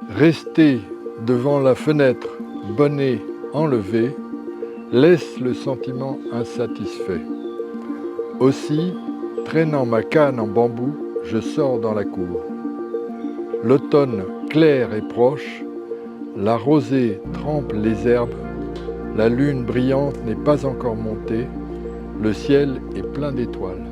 Rester devant la fenêtre, bonnet enlevé, laisse le sentiment insatisfait. Aussi, traînant ma canne en bambou, je sors dans la cour. L'automne clair et proche, la rosée trempe les herbes, la lune brillante n'est pas encore montée, le ciel est plein d'étoiles.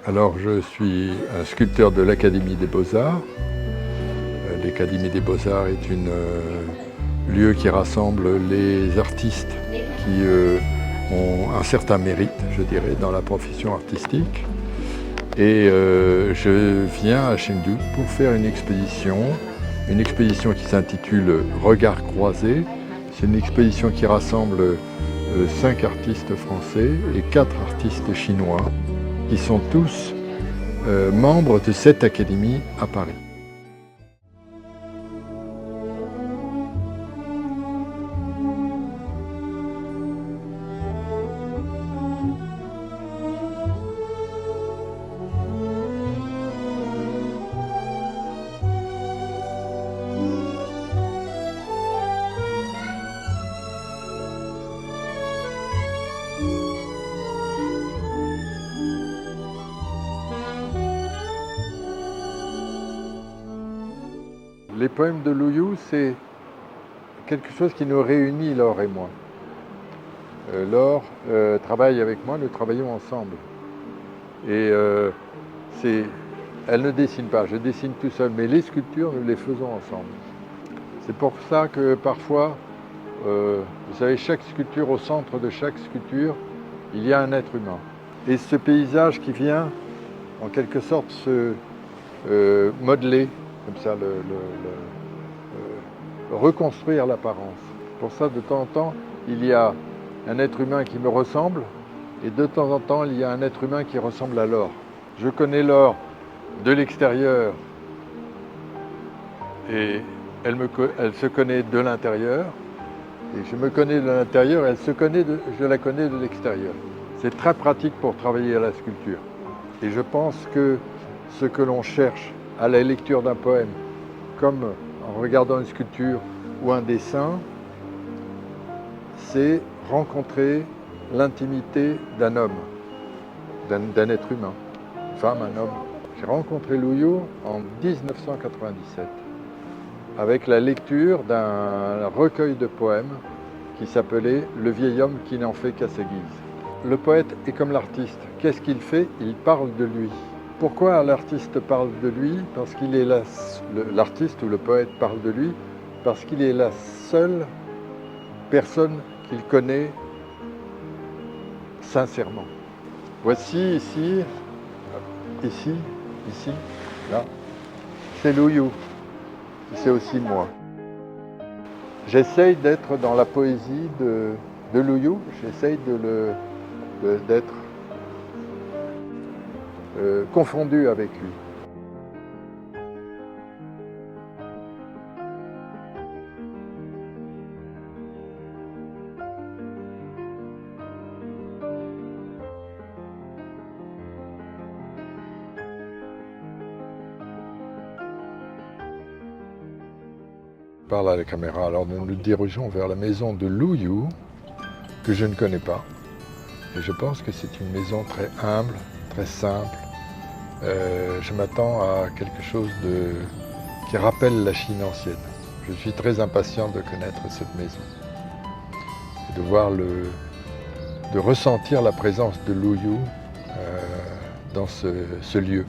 Alors, je suis un sculpteur de l'Académie des Beaux-Arts. L'Académie des Beaux-Arts est un lieu qui rassemble les artistes qui ont un certain mérite, je dirais, dans la profession artistique. Et je viens à Chengdu pour faire une exposition qui s'intitule Regards croisés. C'est une exposition qui rassemble 5 artistes français et 4 artistes chinois, qui sont tous membres de cette académie à Paris. Les poèmes de Lu Yu, c'est quelque chose qui nous réunit, Laure et moi. Laure travaille avec moi, nous travaillons ensemble. Et elle ne dessine pas, je dessine tout seul, mais les sculptures, nous les faisons ensemble. C'est pour ça que parfois, vous savez, chaque sculpture, au centre de chaque sculpture, il y a un être humain. Et ce paysage qui vient, en quelque sorte, se modeler, comme ça, reconstruire l'apparence. Pour ça, de temps en temps, il y a un être humain qui me ressemble, et de temps en temps, il y a un être humain qui ressemble à Laure. Je connais Laure de l'extérieur, et elle se connaît de l'intérieur, et je me connais de l'intérieur, et je la connais de l'extérieur. C'est très pratique pour travailler à la sculpture. Et je pense que ce que l'on cherche à la lecture d'un poème, comme en regardant une sculpture ou un dessin, c'est rencontrer l'intimité d'un homme, d'un être humain, une femme, un homme. J'ai rencontré Lu Yu en 1997 avec la lecture d'un recueil de poèmes qui s'appelait « Le vieil homme qui n'en fait qu'à sa guise ». Le poète est comme l'artiste. Qu'est-ce qu'il fait? Il parle de lui. Pourquoi l'artiste parle de lui? Parce qu'il est l'artiste ou le poète parle de lui parce qu'il est la seule personne qu'il connaît sincèrement. Voici ici, là, c'est Lu Yu, c'est aussi moi. J'essaye d'être dans la poésie de Lu Yu, j'essaye d'être confondu avec lui. Je parle à la caméra, alors nous nous dirigeons vers la maison de Lu Yu, que je ne connais pas. Et je pense que c'est une maison très humble, très simple. Je m'attends à quelque chose qui rappelle la Chine ancienne. Je suis très impatient de connaître cette maison et de voir de ressentir la présence de Lu Yu dans ce lieu.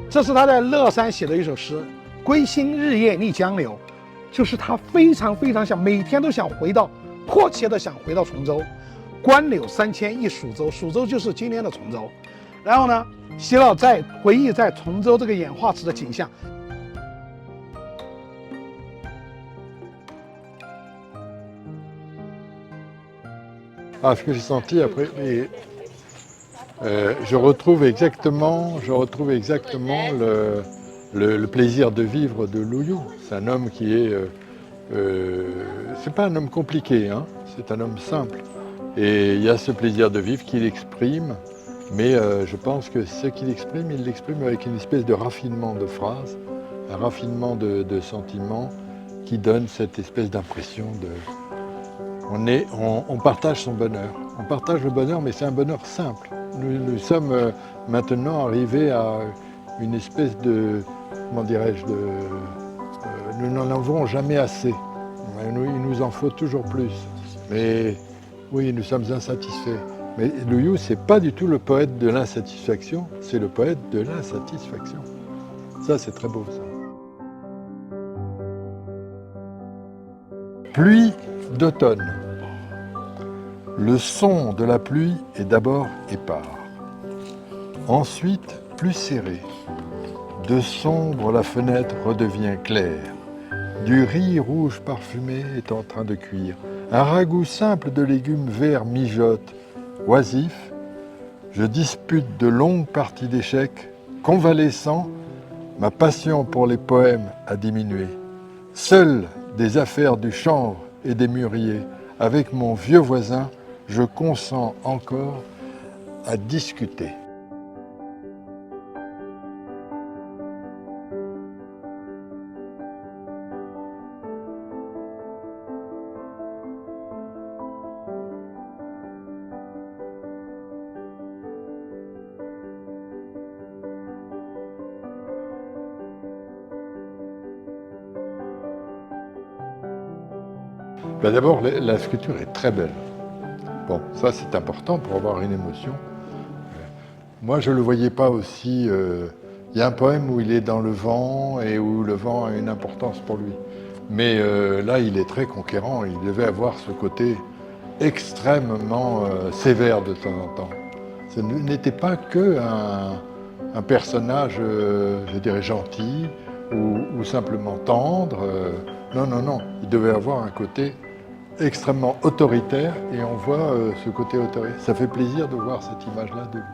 这是他在乐山写的一首诗，归心日夜逆江流，就是他非常想，每天都想回到，迫切的想回到崇州。关柳3000一蜀州，蜀州就是今天的崇州。然后呢，席老在回忆在崇州这个演化池的景象。Ah, ce que j'ai senti après, je retrouve exactement le plaisir de vivre de Lou You. C'est un homme qui est, c'est pas un homme compliqué, hein, c'est un homme simple. Et il y a ce plaisir de vivre qu'il exprime, mais je pense que ce qu'il exprime, il l'exprime avec une espèce de raffinement de phrases, un raffinement de sentiments qui donne cette espèce d'impression de... On partage son bonheur. On partage le bonheur, mais c'est un bonheur simple. Nous sommes maintenant arrivés à une espèce de, comment dirais-je, nous n'en avons jamais assez. Il nous en faut toujours plus. Mais oui, nous sommes insatisfaits. Mais Lou You, c'est pas du tout le poète de l'insatisfaction, c'est le poète de l'insatisfaction. Ça, c'est très beau, ça. Pluie d'automne. Le son de la pluie est d'abord épars, ensuite plus serré. De sombre, la fenêtre redevient claire. Du riz rouge parfumé est en train de cuire. Un ragoût simple de légumes verts mijote. Oisif, je dispute de longues parties d'échecs. Convalescent, ma passion pour les poèmes a diminué. Seules des affaires du chanvre et des mûriers, avec mon vieux voisin, je consens encore à discuter. Ben d'abord, la sculpture est très belle. Bon, ça c'est important pour avoir une émotion. Moi je ne le voyais pas aussi... Il y a un poème où il est dans le vent et où le vent a une importance pour lui. Mais là il est très conquérant, il devait avoir ce côté extrêmement sévère de temps en temps. Ce n'était pas qu'un personnage, je dirais, gentil ou simplement tendre. Non, non, non, il devait avoir un côté extrêmement autoritaire et on voit ce côté autoritaire. Ça fait plaisir de voir cette image-là de lui.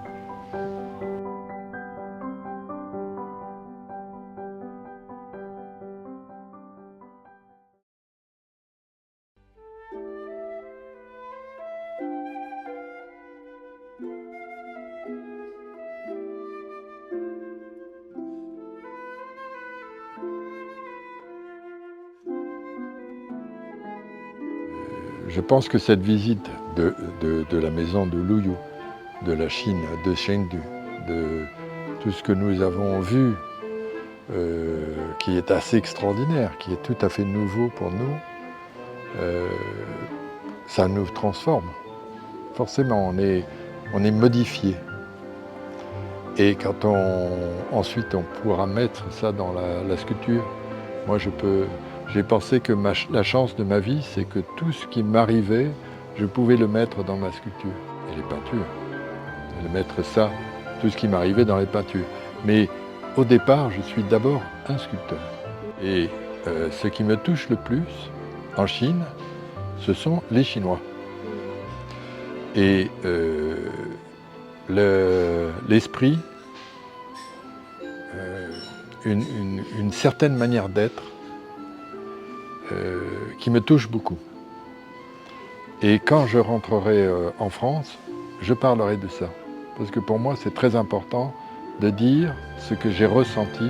Je pense que cette visite de la maison de Lou You, de la Chine, de Chengdu, de tout ce que nous avons vu, qui est assez extraordinaire, qui est tout à fait nouveau pour nous, ça nous transforme. Forcément, on est modifié. Et quand ensuite on pourra mettre ça dans la sculpture, moi j'ai pensé que la chance de ma vie, c'est que tout ce qui m'arrivait, je pouvais le mettre dans ma sculpture. Et les peintures. Le mettre ça, tout ce qui m'arrivait dans les peintures. Mais au départ, je suis d'abord un sculpteur. Et ce qui me touche le plus en Chine, ce sont les Chinois. Et l'esprit, une certaine manière d'être, qui me touche beaucoup. Et quand je rentrerai en France, je parlerai de ça. Parce que pour moi, c'est très important de dire ce que j'ai ressenti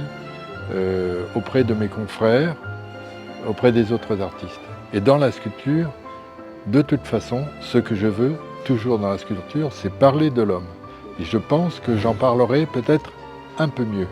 auprès de mes confrères, auprès des autres artistes. Et dans la sculpture, de toute façon, ce que je veux, toujours dans la sculpture, c'est parler de l'homme. Et je pense que j'en parlerai peut-être un peu mieux.